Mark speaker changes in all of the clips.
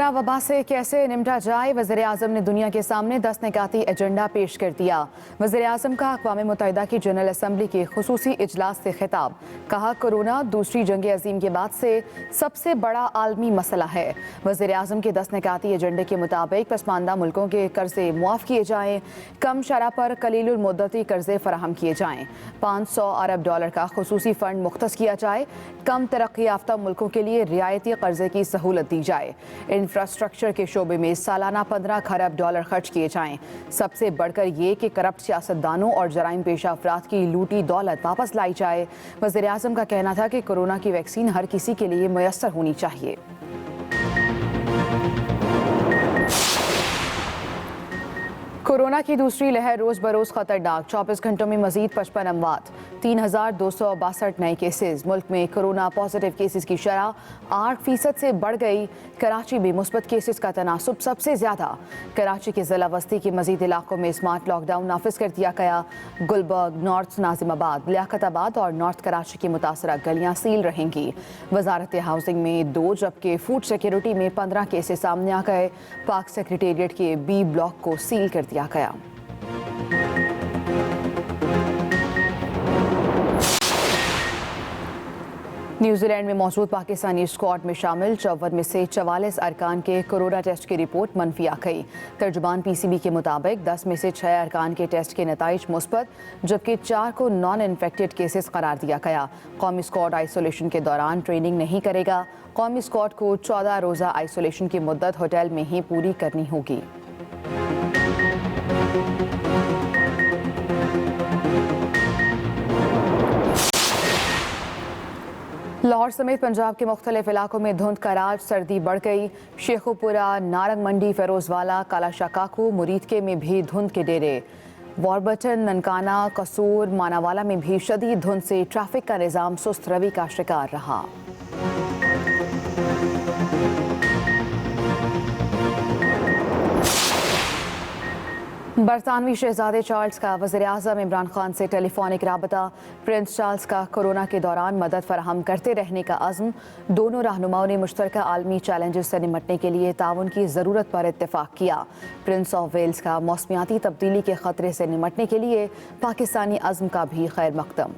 Speaker 1: Corona वबा से कैसे निपटा जाए, वज़ीर-ए-आज़म ने दुनिया के सामने 10 निकाती एजेंडा पेश कर दिया। वज़ीर-ए-आज़म का अक़वाम मुत्तहिदा की जनरल असम्बली के खुसूसी इजलास से खिताब। कहा, कोरोना दूसरी जंग अज़ीम के बाद से सबसे बड़ा आलमी मसला है। वज़ीर-ए-आज़म के 10 निकाती एजेंडे के मुताबिक पसमानदा मुल्कों के कर्जे मुआफ़ किए जाएँ, कम शरह पर कलीलुल मुद्दती कर्जे फराहम किए जाएँ, 500 अरब डॉलर का खुसूसी फ़ंड मुख्तस किया जाए, कम तरक्की याफ्ता मुल्कों के लिए रियायती कर्जे की सहूलत दी जाए, इंफ्रास्ट्रक्चर के शोबे में सालाना 15 खरब डॉलर खर्च किए जाएं। सबसे बढ़कर ये कि करप्ट सियासतदानों और जराइम पेशा अफराद की लूटी दौलत वापस लाई जाए। वज़ीर-ए-आज़म का कहना था कि कोरोना की वैक्सीन हर किसी के लिए मुयस्सर होनी चाहिए। कोरोना की दूसरी लहर रोज बरोज खतरनाक। 24 घंटों में मजीद 55 अमवात, 3262 नए केसेस। मुल्क में कोरोना पॉजिटिव केसेस की शरह 8% से बढ़ गई। कराची में मुस्बत केसेस का तनासुब सबसे ज्यादा। कराची के जिला वस्ती के मजीद इलाकों में स्मार्ट लॉकडाउन नाफिज कर दिया गया। गुलबर्ग, नॉर्थ नाजिमाबाद, लियाकताबाद और नॉर्थ कराची की मुतासरा गलियां सील रहेंगी। वजारत हाउसिंग में 2 जबकि फूड सिक्योरिटी में 15 केसेस सामने आ गए। पाक सेक्रेटेरिएट के B ब्लॉक को सील कर दिया गया। न्यूजीलैंड में मौजूद पाकिस्तानी स्क्वाड में शामिल 54 में से 44 अरकान के कोरोना टेस्ट की रिपोर्ट मनफी आ गई। तर्जुमान PCB के मुताबिक 10 में से 6 अरकान के टेस्ट के नताइज मुस्बत, जबकि 4 को नॉन इन्फेक्टेड केसेस करार दिया गया। कौमी स्क्वाड आइसोलेशन के दौरान ट्रेनिंग नहीं करेगा। कौमी स्क्वाड को 14 रोज़ा आइसोलेशन की मुद्दत होटल में ही पूरी करनी होगी। लाहौर समेत पंजाब के मुख्तलिफ इलाकों में धुंध का राज, सर्दी बढ़ गई। शेखुपुरा, नारंग मंडी, फिरोजवाला, कालाशाकाकू, मुरीदके में भी धुंध के डेरे। वॉरबटन, ननकाना, कसूर, मानावाला में भी शदीद धुंध से ट्रैफिक का निज़ाम सुस्त रवि का शिकार रहा। बरतानवी शहजादे चार्ल्स का वज़ीर-ए-आज़म इमरान खान से टेलीफोनिक राबता। प्रिंस चार्ल्स का कोरोना के दौरान मदद फराहम करते रहने का अज़्म। दोनों रहनुमाओं ने मुश्तरका आलमी चैलेंजेस से निमटने के लिए ताउन की ज़रूरत पर इत्तेफाक किया। प्रिंस ऑफ वेल्स का मौसमियाती तब्दीली के ख़तरे से निमटने के लिए पाकिस्तानी अज़्म का भी खैर मकदम।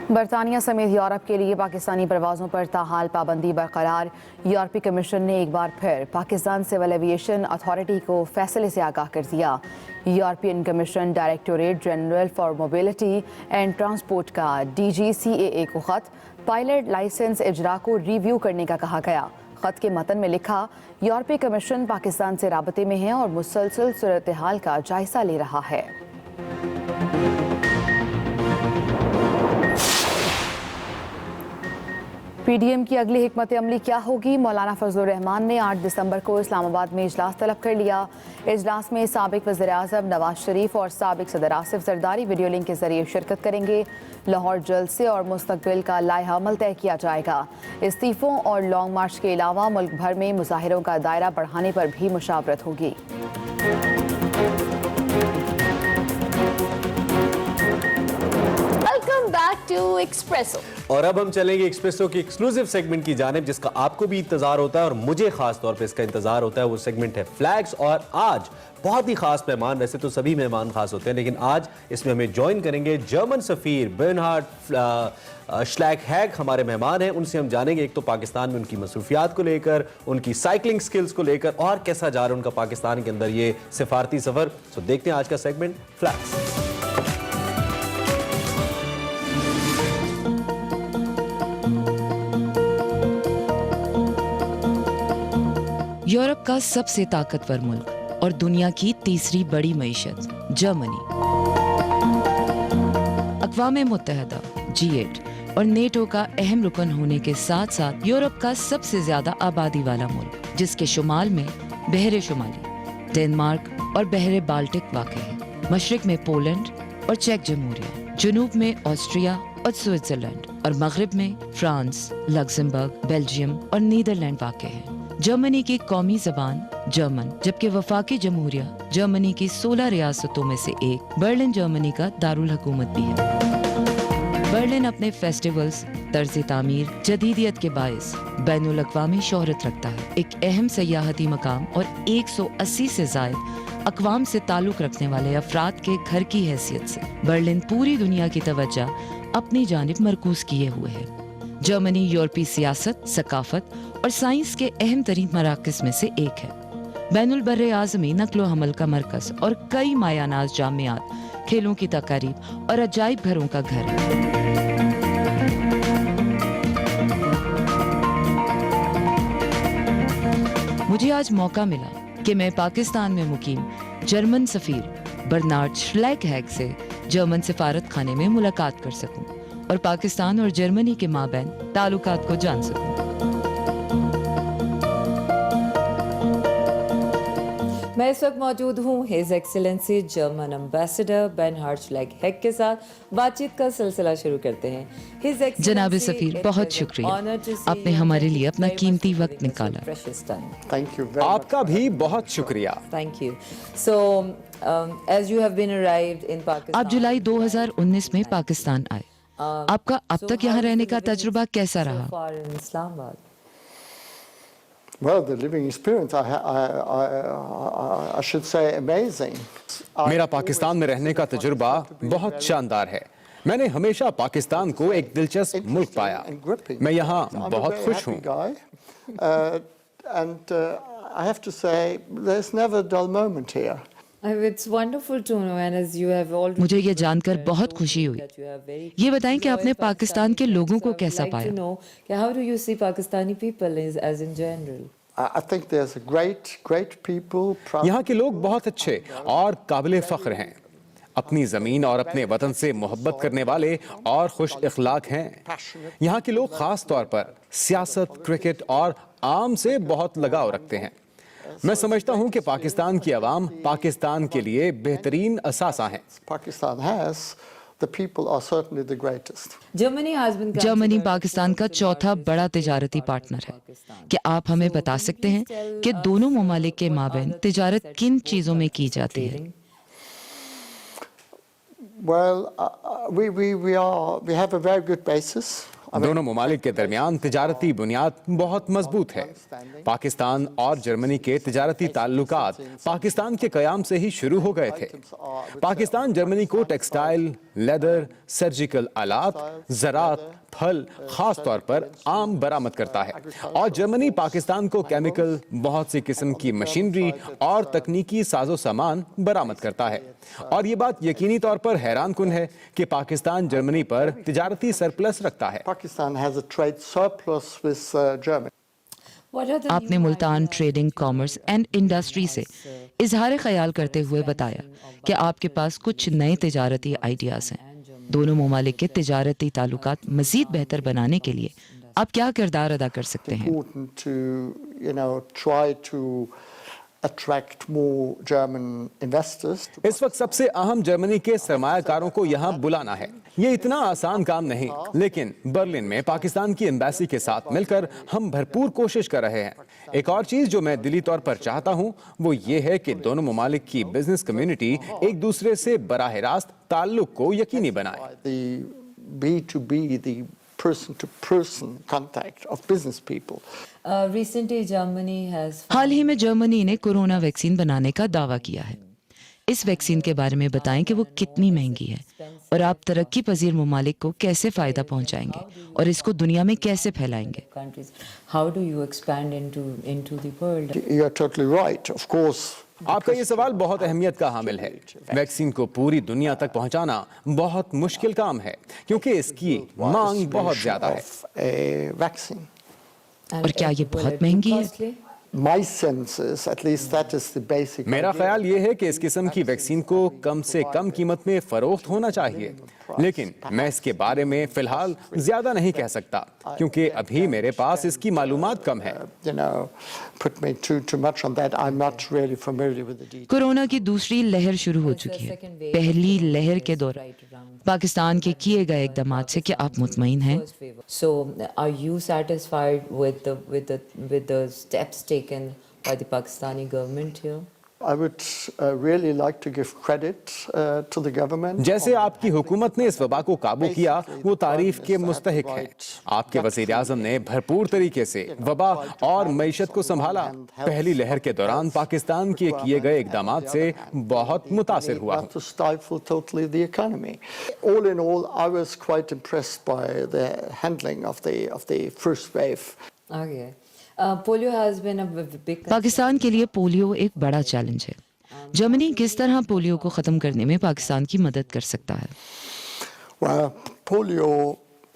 Speaker 1: बरतानिया समेत यूरोप के लिए पाकिस्तानी परवाज़ों पर ताहाल पाबंदी बरकरार। यूरोपीय कमीशन ने एक बार फिर पाकिस्तान सिविल एविएशन अथॉरिटी को फैसले से आगाह कर दिया। European commission directorate general for mobility and transport का DGCAA को ख़त, पायलट लाइसेंस इजरा को रिव्यू करने का कहा गया। ख़त के मतन में लिखा, यूरोपीय कमीशन पाकिस्तान से राबते में है और मुसलसल सूरत हाल का जायज़ा ले रहा है। PDM की अगली हिकमत अमली क्या होगी? मौलाना फजलुर रहमान ने 8 दिसंबर को इस्लामाबाद में इजलास तलब कर लिया। इजलास में साबिक वज़ीर-ए-आज़म नवाज शरीफ और साबिक सदर आसिफ जरदारी वीडियो लिंक के जरिए शिरकत करेंगे। लाहौर जलसे और मुस्तकबिल का लाइहा अमल तय किया जाएगा। इस्तीफ़ों और लॉन्ग मार्च के अलावा मुल्क भर में मुजाहिरों का दायरा बढ़ाने पर भी मुशावरत होगी।
Speaker 2: Welcome back to Expresso.
Speaker 3: और अब हम चलेंगे एक्सप्रेसो की एक्सक्लूसिव सेगमेंट की जानिब, जिसका आपको भी इंतजार होता है और मुझे खास तौर पे इसका इंतजार होता है। वो सेगमेंट है फ्लैग्स। और आज बहुत ही खास मेहमान, वैसे तो सभी मेहमान खास होते हैं, लेकिन आज इसमें हमें ज्वाइन करेंगे जर्मन सफीर बर्नहार्ड श्लैकहैग हमारे मेहमान हैं। उनसे हम जानेंगे एक तो पाकिस्तान में उनकी मसरूफियात को लेकर, उनकी साइकिलिंग स्किल्स को लेकर और कैसा जा रहा है उनका पाकिस्तान के अंदर ये सिफारती सफर। तो देखते हैं आज का सेगमेंट फ्लैग्स।
Speaker 4: यूरोप का सबसे ताकतवर मुल्क और दुनिया की तीसरी बड़ी मईशत जर्मनी, अक़वाम मुत्तहिदा, G8 और नेटो का अहम रुकन होने के साथ साथ यूरोप का सबसे ज्यादा आबादी वाला मुल्क, जिसके शुमाल में बहरे शुमाली, डेनमार्क और बहरे बाल्टिक वाक़ है। मशरिक में पोलैंड और चेक जमहूरिया, जनूब में ऑस्ट्रिया और स्विट्जरलैंड और मगरिब में फ्रांस, लग्जमबर्ग, बेल्जियम और नीदरलैंड वाक़ है। जर्मनी की कौमी जबान जर्मन, जबकि वफाकी जमहूरिया जर्मनी की 16 रियासतों में से एक बर्लिन जर्मनी का दारुल हुकूमत भी है। बर्लिन अपने फेस्टिवल्स, तर्ज तामीर, जदीदियत के बायस बैनुल अक़वामी शोहरत रखता है। एक अहम सयाहती मकाम और 180 से ज़ायद अक़वाम से ताल्लुक़ रखने वाले अफराद के घर की हैसियत से बर्लिन पूरी दुनिया की तवज्जो अपनी जानिब मरकूज़ किए हुए है। जर्मनी यूरोपीय सियासत, सकाफत और साइंस के अहम तरीन मराकज़ में से एक है। बैनुल बर्रे आज़मी नक्लो हमल का मरकज़ और कई मायानाज़ जामियात, खेलों की तकारीब और अजाइब घरों का घर है। मुझे आज मौका मिला कि मैं पाकिस्तान में मुकीम जर्मन सफ़ीर बर्नार्ड श्लैगहैग से जर्मन सिफारत खाने में मुलाकात कर सकूं और पाकिस्तान और जर्मनी के माबैन ताल्लुकात को जान सकूं।
Speaker 5: मैं इस वक्त मौजूद हूँ हिज एक्सीलेंसी जर्मन एम्बेसडर बेनहार्ड श्लैगहैग के साथ। बातचीत का सिलसिला शुरू करते हैं। His Excellency,
Speaker 4: जनाब सफ़ीर, बहुत शुक्रिया, आपने हमारे लिए अपना कीमती वक्त निकाला।
Speaker 6: Thank you very
Speaker 7: आपका भी बहुत शुक्रिया।
Speaker 5: Thank you. So, as you have been arrived in Pakistan.
Speaker 4: आप जुलाई 2019 में पाकिस्तान आए। आपका अब तक यहाँ रहने का तजुर्बा कैसा रहा?
Speaker 5: So far in Islamabad.
Speaker 6: Well, the living experience, I should say, amazing.
Speaker 7: मेरा पाकिस्तान में रहने का तजुर्बा बहुत शानदार है। मैंने हमेशा पाकिस्तान को एक दिलचस्प मुल्क पाया। मैं यहाँ बहुत खुश हूँ।
Speaker 6: And I have to say, there's never a dull moment here.
Speaker 5: It's wonderful to know, and as you have already.
Speaker 4: मुझे ये जानकर बहुत खुशी हुई। ये बताएं कि आपने पाकिस्तान के लोगों को कैसा पाया?
Speaker 5: How do you see Pakistani people as in general?
Speaker 6: I think there's a great people.
Speaker 7: यहाँ के लोग बहुत अच्छे और काबिले फ़ख्र हैं। अपनी ज़मीन और अपने वतन से मोहब्बत करने वाले और खुश इखलाक हैं। यहाँ के लोग ख़ास तौर पर सियासत, क्रिकेट और आम से बहुत लगाव रखते हैं। मैं समझता हूँ कि पाकिस्तान की आवाम पाकिस्तान के लिए बेहतरीन असासा हैं।
Speaker 6: Pakistan has, the people are certainly the greatest.
Speaker 4: Germany Pakistan का चौथा बड़ा तिजारती पार्टनर है। क्या आप हमें बता सकते हैं कि दोनों ममालिक के माबैन तिजारत किन चीज़ों में की जाती है?
Speaker 6: Well, we have a very good basis.
Speaker 7: दोनों ममालिक के दरमियान तिजारती बुनियाद बहुत मजबूत है। पाकिस्तान और जर्मनी के तिजारती ताल्लुकात पाकिस्तान के क़याम से ही शुरू हो गए थे। पाकिस्तान जर्मनी को टेक्सटाइल, लेदर, सर्जिकल आलात, ज़राअत, फल, ख़ास तौर पर आम बरामद करता है और जर्मनी पाकिस्तान को केमिकल, बहुत सी किस्म की मशीनरी और तकनीकी साजो सामान बरामद करता है। और ये बात यकीनी तौर पर हैरान कुन है कि पाकिस्तान जर्मनी पर तिजारती सरप्लस रखता है।
Speaker 6: Pakistan has a trade surplus with Germany.
Speaker 4: आपने Multan trading, commerce and industry से इजहार ख्याल करते हुए बताया कि आपके पास कुछ नए तिजारती आइडियाज़ हैं। दोनों ममालिक के तिजारती ताल्लुकात मज़ीद बेहतर बनाने के लिए आप क्या किरदार अदा कर सकते हैं?
Speaker 6: Important to, try to attract more German investors.
Speaker 7: इस वक्त सबसे अहम जर्मनी के सरमायाकारों को यहाँ बुलाना है। ये इतना आसान काम नहीं, लेकिन बर्लिन में पाकिस्तान की एम्बेसी के साथ मिलकर हम भरपूर कोशिश कर रहे हैं। एक और चीज जो मैं दिली तौर पर चाहता हूँ वो ये है कि दोनों ममालिक की बिजनेस कम्युनिटी एक दूसरे से बराह रास्त ताल्लुक को यकीनी बनाए।
Speaker 6: The B2B, the person-to-person contact of business people.
Speaker 5: Recently, Germany has.
Speaker 4: हाल ही में जर्मनी ने कोरोना वैक्सीन बनाने का दावा किया है। इस वैक्सीन के बारे में बताएं कि वो कितनी महंगी है और आप तरक्की पजीर ममालिक को कैसे फ़ायदा पहुंचाएंगे और इसको दुनिया में कैसे फैलाएंगे?
Speaker 5: How do you expand into the world?
Speaker 6: You're totally right, of course.
Speaker 7: आपका ये सवाल बहुत अहमियत का हामिल है। वैक्सीन को पूरी दुनिया तक पहुंचाना बहुत मुश्किल काम है क्योंकि इसकी मांग बहुत ज्यादा है।
Speaker 6: A vaccine.
Speaker 4: और क्या ये बहुत महंगी है?
Speaker 6: My sense is, at least that is the basic.
Speaker 7: मेरा ख्याल ये है कि इस किस्म की वैक्सीन को कम से कम कीमत में फरोख्त होना चाहिए, लेकिन मैं इसके बारे में फिलहाल ज्यादा नहीं कह सकता क्योंकि अभी मेरे पास इसकी मालूमात कम है।
Speaker 6: Put me too much on that. I'm not really familiar with the details.
Speaker 4: Corona की दूसरी लहर शुरू हो चुकी है। पहली लहर के दौरान पाकिस्तान के किए गए इक़दामात से क्या आप मुतमईन हैं?
Speaker 5: So, are you satisfied with the steps taken by the Pakistani government here?
Speaker 6: I would really like to give credit to the government.
Speaker 7: जैसे आपकी हुकूमत ने इस वबा को काबू किया वो तारीफ के मुस्तहिक है। आपके वज़ीर आज़म ने भरपूर तरीके से वबा और मईशत को संभाला। पहली लहर के दौरान पाकिस्तान के किए गए इक़दामात से बहुत मुतासिर हुआ हूँ।
Speaker 6: To stifle totally the economy. All in all, I was quite impressed by the handling of the first wave.
Speaker 5: Okay. Polio has been a big
Speaker 4: Pakistan के लिए पोलियो एक बड़ा चैलेंज है। जर्मनी किस तरह पोलियो को खत्म करने में पाकिस्तान की मदद कर सकता है?
Speaker 6: Well, polio.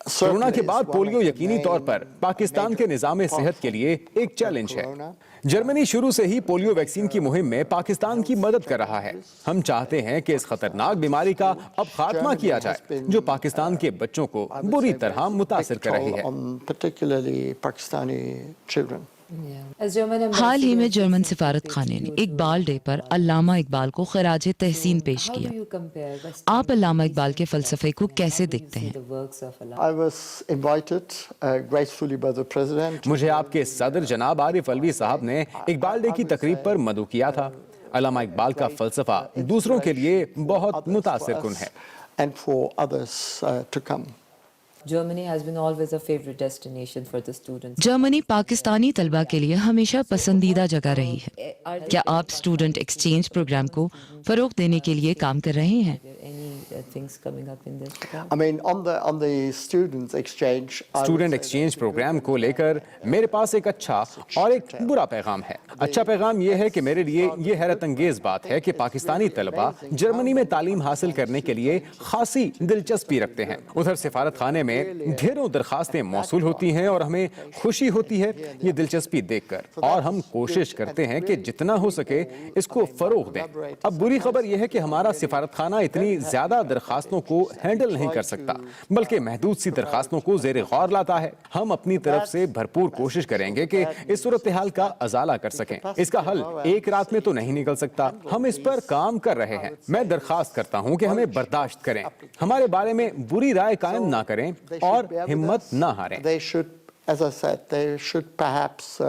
Speaker 7: कोरोना के बाद पोलियो यकीनी तौर पर पाकिस्तान के निज़ाम सेहत के लिए एक चैलेंज है। जर्मनी शुरू से ही पोलियो वैक्सीन की मुहिम में पाकिस्तान की मदद कर रहा है। हम चाहते हैं कि इस खतरनाक बीमारी का अब खात्मा किया जाए जो पाकिस्तान के बच्चों को बुरी तरह मुतासिर कर रही है।
Speaker 6: Particularly Pakistani children.
Speaker 4: हाल ही में जर्मन सिफारत खाने ने इकबाल डे पर अल्लामा इकबाल को खराज तहसीन पेश किया। आप अल्लामा इकबाल के फलसफे को कैसे देखते हैं?
Speaker 6: I was invited gracefully by the president.
Speaker 7: मुझे आपके सदर जनाब आरिफ अलवी साहब ने इकबाल डे की तकरीब पर मदऊ किया था। अल्लामा इकबाल का फलसफा दूसरों के लिए बहुत मुतासिर कुन है।
Speaker 6: And for others to come.
Speaker 5: Germany has been always a favorite destination for the students.
Speaker 4: Germany Pakistani तलबा के लिए हमेशा पसंदीदा जगह रही है। क्या आप स्टूडेंट एक्सचेंज प्रोग्राम को फरोग देने के लिए काम कर रहे हैं?
Speaker 5: Any things coming up in this?
Speaker 6: I mean, on the students exchange.
Speaker 7: Student exchange program को लेकर मेरे पास एक अच्छा और एक बुरा पैगाम है। अच्छा पैगाम यह है कि मेरे लिए ये हैरत अंगेज बात है कि पाकिस्तानी तलबा जर्मनी में तालीम हासिल करने के लिए खासी दिलचस्पी रखते हैं। उधर सिफारत खाने में ढेरों दरखास्तें मौसूल होती हैं और हमें खुशी होती है ये दिलचस्पी देखकर, और हम कोशिश करते हैं कि जितना हो सके इसको फरोग दें। अब बुरी खबर यह है कि हमारा सिफारत खाना इतनी ज्यादा दरखास्तों को हैंडल नहीं कर सकता, बल्कि महदूद सी दरखास्तों को ज़ेरे गौर लाता है। हम अपनी तरफ से भरपूर कोशिश करेंगे कि इस सूरत हाल का अजाला कर सकें। इसका हल एक रात में तो नहीं निकल सकता, हम इस पर काम कर रहे हैं। मैं दरखास्त करता हूं कि हमें बर्दाश्त करें, हमारे बारे में बुरी राय कायम ना करें और हिम्मत ना हारें।
Speaker 6: They should, as I said, they should perhaps,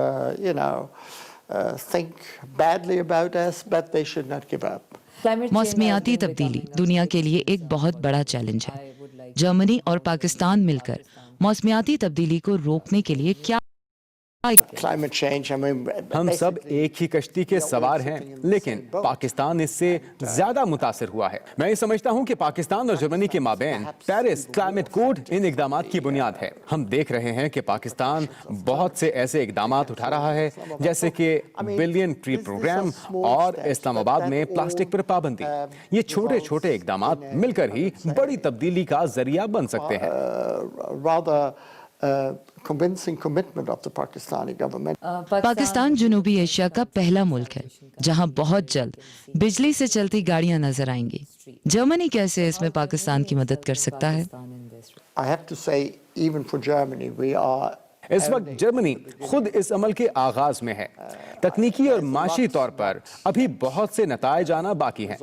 Speaker 6: think badly about us, but they should not give up.
Speaker 4: मौसमियाती तब्दीली दुनिया के लिए एक बहुत बड़ा चैलेंज है। जर्मनी और पाकिस्तान मिलकर मौसमियाती तब्दीली को रोकने के लिए क्या?
Speaker 6: Climate change, I mean,
Speaker 7: हम सब एक ही कश्ती के सवार हैं, लेकिन पाकिस्तान इससे ज्यादा मुतासिर हुआ है। मैं ये समझता हूं कि पाकिस्तान और जर्मनी के माबैन पेरिस क्लाइमेट कोड इन इकदामात की बुनियाद है। हम देख रहे हैं कि पाकिस्तान बहुत से ऐसे इकदामात उठा रहा है जैसे कि बिलियन ट्री प्रोग्राम और इस्लामाबाद में प्लास्टिक पर पाबंदी। ये छोटे छोटे इकदामात मिलकर ही बड़ी तब्दीली का जरिया बन सकते हैं।
Speaker 6: rather convincing commitment of the Pakistani government.
Speaker 4: Pakistan जनूबी एशिया का पहला मुल्क है जहां बहुत जल्द बिजली से चलती गाड़ियां नजर आएंगी। जर्मनी कैसे इसमें पाकिस्तान की मदद कर सकता है?
Speaker 6: I have to say, even for Germany, we are.
Speaker 7: इस वक्त जर्मनी खुद इस अमल के आगाज में है। तकनीकी और माशी तौर पर अभी बहुत से नताइज आना बाकी हैं।